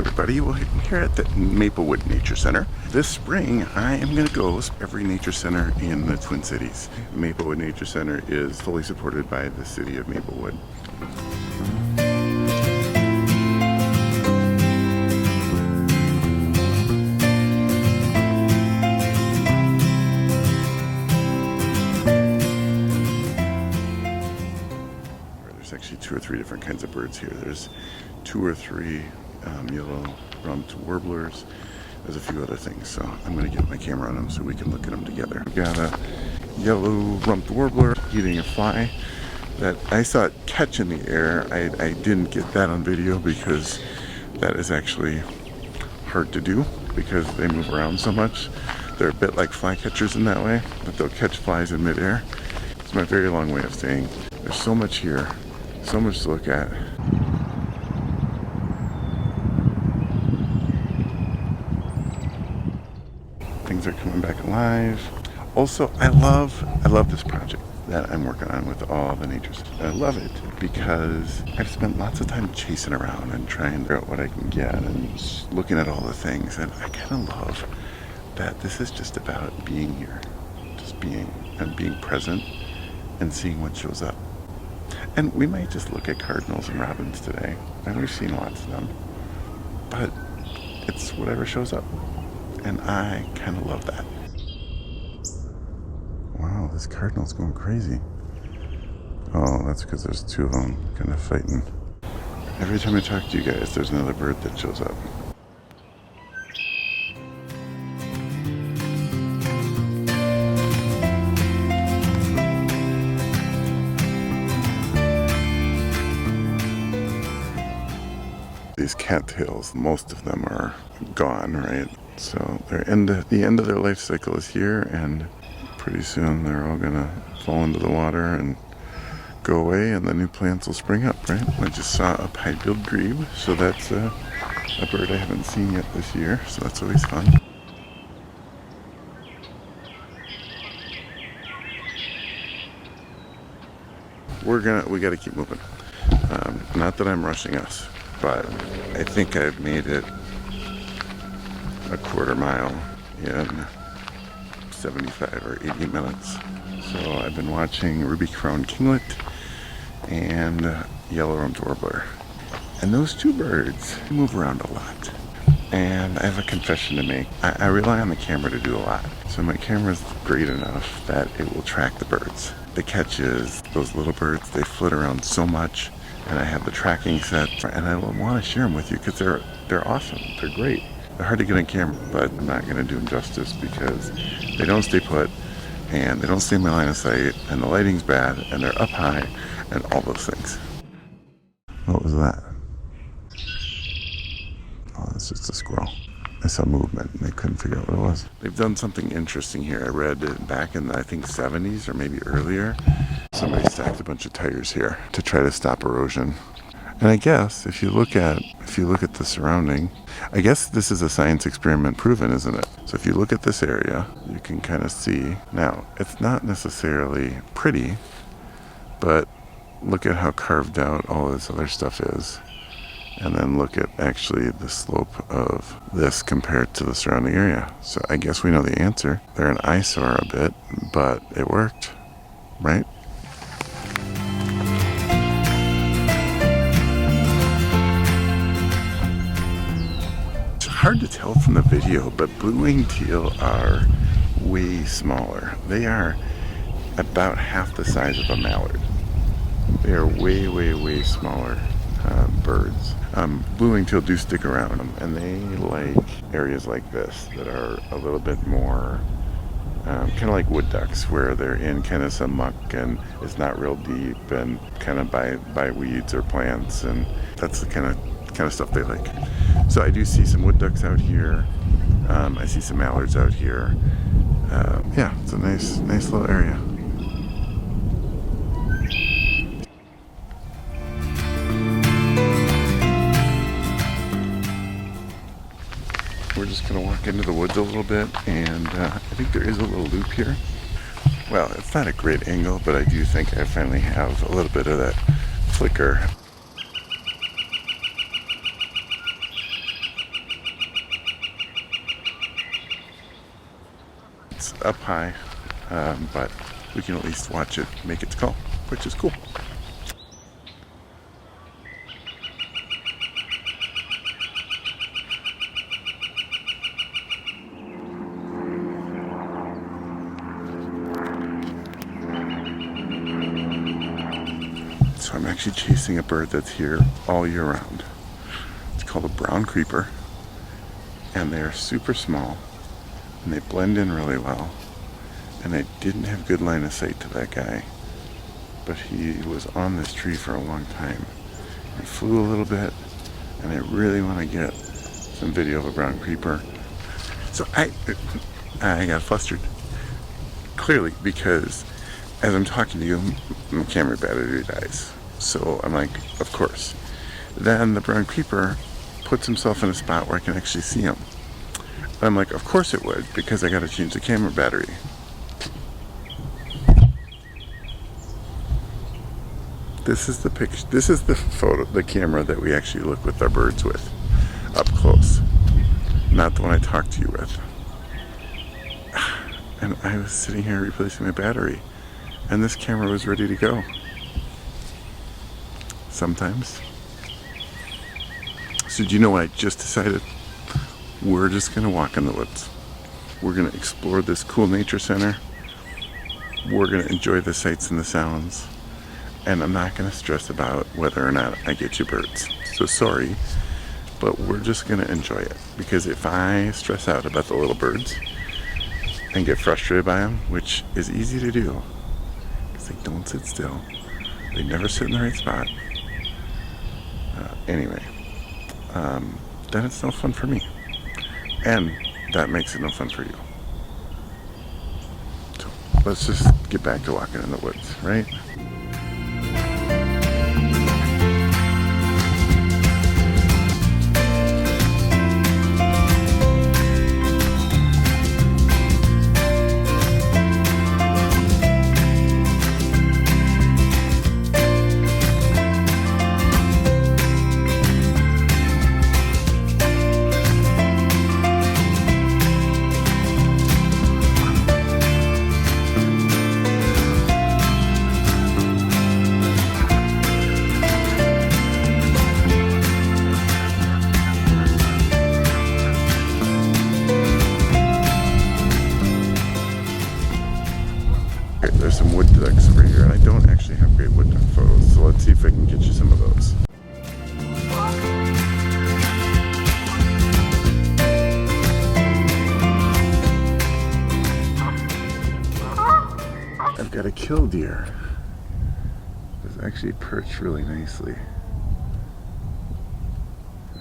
everybody, well, here at the Maplewood Nature Center. This spring I am going to go every nature center in the Twin Cities. Maplewood Nature Center is fully supported by the city of Maplewood. There's actually 2 or 3 different kinds of birds here. There's 2 or 3 yellow-rumped warblers. There's a few other things, so I'm going to get my camera on them so we can look at them together. We've got a yellow-rumped warbler eating a fly that I saw it catch in the air. I didn't get that on video because that is actually hard to do because they move around so much. They're a bit like fly catchers in that way, but they'll catch flies in midair. It's my very long way of saying there's so much here, so much to look at. Things are coming back alive. Also, I love this project that I'm working on with all the nature centers. I love it because I've spent lots of time chasing around and trying to figure out what I can get and just looking at all the things, and I kind of love that this is just about being here, just being and being present and seeing what shows up. And we might just look at cardinals and robins today, and we've seen lots of them, but it's whatever shows up. And I kind of love that. Wow, this cardinal's going crazy. Oh, that's because there's 2 of them kind of fighting. Every time I talk to you guys, there's another bird that shows up. These cattails, most of them are gone, right? So the end of their life cycle is here, and pretty soon they're all gonna fall into the water and go away, and the new plants will spring up, right? I just saw a pied-billed grebe, so that's a bird I haven't seen yet this year, so that's always fun. We gotta keep moving. Not that I'm rushing us, but I think I've made it a quarter mile in 75 or 80 minutes. So I've been watching ruby-crowned kinglet and yellow-rumped warbler. And those 2 birds move around a lot. And I have a confession to make. I rely on the camera to do a lot. So my camera's great enough that it will track the birds. The catch is those little birds, they flit around so much, and I have the tracking set, and I want to share them with you because they're awesome. They're great. They're hard to get on camera, but I'm not going to do them justice because they don't stay put, and they don't stay in my line of sight, and the lighting's bad, and they're up high, and all those things. What was that? Oh, that's just a squirrel. I saw movement, and I couldn't figure out what it was. They've done something interesting here. I read back in the, I think, 70s or maybe earlier, somebody stacked a bunch of tires here to try to stop erosion. And I guess if you look at the surrounding, I guess this is a science experiment proven, isn't it? So if you look at this area, you can kind of see. Now, it's not necessarily pretty, but look at how carved out all this other stuff is. And then look at actually the slope of this compared to the surrounding area. So I guess we know the answer. They're an eyesore a bit, but it worked, right? Hard to tell from the video, but blue-winged teal are way smaller. They are about half the size of a mallard. They are way, way, way smaller birds. Blue-winged teal do stick around, and they like areas like this that are a little bit more kind of like wood ducks, where they're in kind of some muck and it's not real deep and kind of by weeds or plants, and that's the kind of stuff they like. So I do see some wood ducks out here. I see some mallards out here. Yeah, it's a nice little area. We're just gonna walk into the woods a little bit, and I think there is a little loop here. Well, it's not a great angle, but I do think I finally have a little bit of that flicker. up high, but we can at least watch it make its call, which is cool. So I'm actually chasing a bird that's here all year round. It's called a brown creeper, and they are super small, and they blend in really well. And I didn't have good line of sight to that guy, but he was on this tree for a long time. He flew a little bit, and I really want to get some video of a brown creeper. So I got flustered, clearly, because as I'm talking to you, my camera battery dies. So I'm like, of course. Then the brown creeper puts himself in a spot where I can actually see him. And I'm like, of course it would, because I got to change the camera battery. This is the picture. This is the photo, the camera that we actually look with our birds with, up close. Not the one I talked to you with. And I was sitting here replacing my battery, and this camera was ready to go. Sometimes. So do you know what I just decided? We're just gonna walk in the woods. We're gonna explore this cool nature center. We're gonna enjoy the sights and the sounds. And I'm not gonna stress about whether or not I get you birds. So sorry, but we're just gonna enjoy it. Because if I stress out about the little birds and get frustrated by them, which is easy to do, because they don't sit still, they never sit in the right spot. Anyway, then it's no fun for me. And that makes it no fun for you. So let's just get back to walking in the woods, right? There's some wood ducks over here, and I don't actually have great wood duck photos, so let's see if I can get you some of those. I've got a killdeer. It's actually perched really nicely.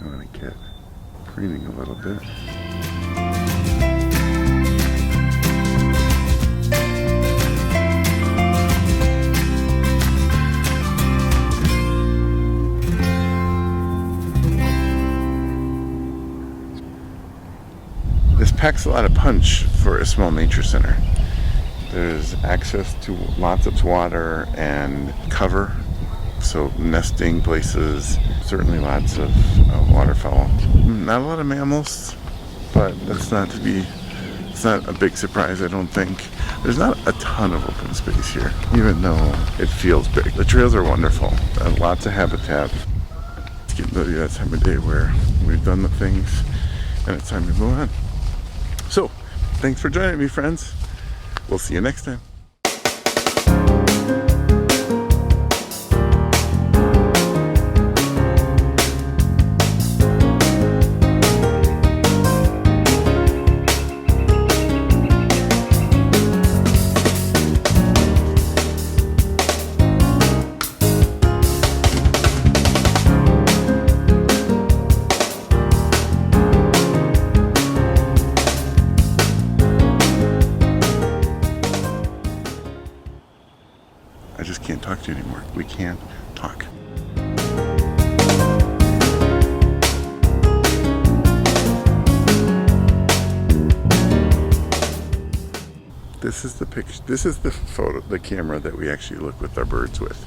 I want to get preening a little bit. This packs a lot of punch for a small nature center. There's access to lots of water and cover, so nesting places, certainly lots of waterfowl. Not a lot of mammals, but it's not a big surprise, I don't think. There's not a ton of open space here, even though it feels big. The trails are wonderful, lots of habitat. It's getting to that time of day where we've done the things and it's time to move on. So, thanks for joining me, friends. We'll see you next time. I just can't talk to you anymore. We can't talk. This is the picture. This is the photo, the camera that we actually look with our birds with.